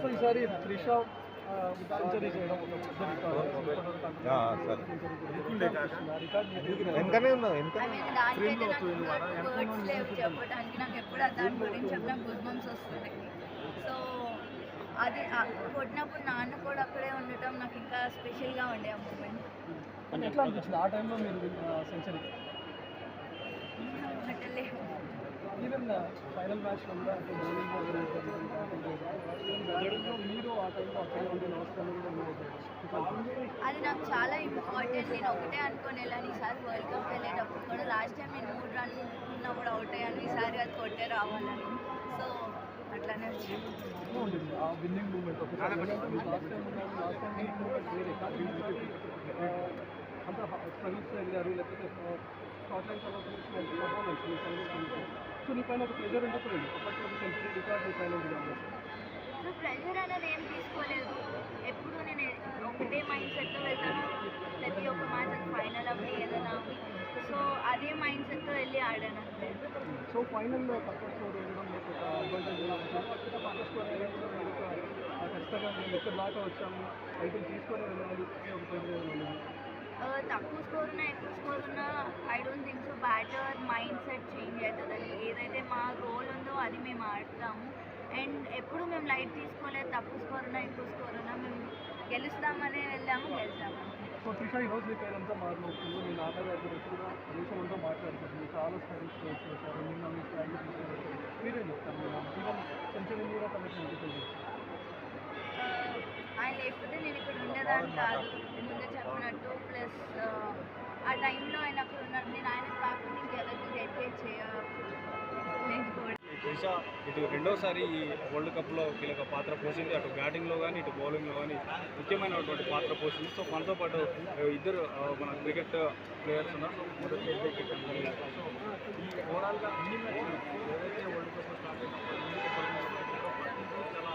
So ఈసారి Trisha century చేయడం ఒక వెనకనే ఉన్నావు చెప్పడానికి నాకు ఎప్పుడు దాని గురించి చెప్పిన గుజ్బంస్ వస్తుంది. సో అది కొట్టినప్పుడు నాన్న కూడా అక్కడే ఉండటం నాకు ఇంకా స్పెషల్గా ఉండే ఆ మూమెంట్. అంటే ఎట్లా అనిపించింది ఆ టైంలో మీరు సెంచరీ? ఈవెన్ ఫైనల్ మ్యాచ్లో కూడా అంటే బౌలింగ్లో మీరు ఆ టైంలో అక్కడే ఉండే నమస్కారం అది నాకు చాలా ఇంపార్టెంట్. నేను ఒకటే అనుకోని వెళ్ళాను ఈసారి వరల్డ్ కప్ వెళ్ళేటప్పుడు కూడా. లాస్ట్ టైం నేను 3 రన్స్ ఉన్నప్పుడు అవుట్ అయ్యాను, ఈసారి అది కొట్టే రావాలని. సో అట్లానే వచ్చింది ఆ winning moment. Last time winning moment వేరే కానీ అంత స్ట్రగుల్స్ వెళ్ళారు, లేకపోతే స్కాట్లాండ్ తర్వాత పర్ఫార్మెన్స్ సో నీ పైన ఒక ప్రెజర్ ఉన్నప్పుడు అప్పట్లో సెంచరీ రికార్డ్ నీ పైన ఉంది. సో ప్రెజర్ అనేది ఏం తీసుకోలేదు. ఎప్పుడు నేను ఒకటే మైండ్ సెట్తో వెళ్తాను. ప్రతి ఒక్క మ్యాచ్ అది ఫైనల్ అవ్వి ఏదైనా అవ్వి. సో అదే మైండ్ సెట్తో వెళ్ళి ఆడాను అంతే. సో ఫైనల్లో తక్కువ స్కోర్ ఉండడం మీకు ఒక అడ్వాంటేజ్ తక్కువ స్కోర్ అయినా కూడా మీరు ఖచ్చితంగా మేము ఎక్కడ దాకా వచ్చాము టైటిల్ తీసుకొని వెళ్ళాలి ఒక ప్రెజర్. తక్కువ స్కోర్ ఉన్నా ఎక్కువ స్కోర్ ఉన్నా I don't think so batter mind set change అవుతుందని. ఏదైతే మా రోల్ ఉందో అది మేము ఆడతాము. అండ్ ఎప్పుడు మేము లైట్ తీసుకోలేదు. తక్కువ స్కోర్ ఉన్నా ఎక్కువ స్కోర్ ఉన్నా మేము గెలుస్తామని వెళ్ళాము, గెలిచాము. సో త్రిష ఈరోజు మీ పేరంతా మారినప్పుడు నేను ఆటగారి కూడా దేశం అంతా మాట్లాడుతుంది. చాలా స్టడీస్ చేశారు. నిన్న మీ ఫ్లాగ్ తీసుకెళ్ళారు. మీరేం చెప్తారు? ఈవెన్ సెంచరీ కూడా తనకి ఇంటికి ఆయన లేకపోతే నేను ఇక్కడ ఉండేదాన్ని కాదు, ముందే చెప్పినట్టు. ప్లస్ ఆ టైంలో ఆయన అక్కడ ఉన్నాడు. నేను ఆయన కాకుండా ఇంకెవరికి డెడికేట్ చేయలేకపోవడం. త్రిష ఇటు రెండోసారి ఈ వరల్డ్ కప్లో కీలక పాత్ర పోసింది. అటు బ్యాటింగ్లో కానీ ఇటు బౌలింగ్లో కానీ ముఖ్యమైనటువంటి పాత్ర పోసింది. సో మనతో పాటు ఇద్దరు మన క్రికెట్ ప్లేయర్స్ ఉన్నారు. ఈ ఓవరాల్గా అన్ని మ్యాచ్లు ఏదైతే వరల్డ్ కప్లో స్టార్ట్ అయినప్పుడు చాలా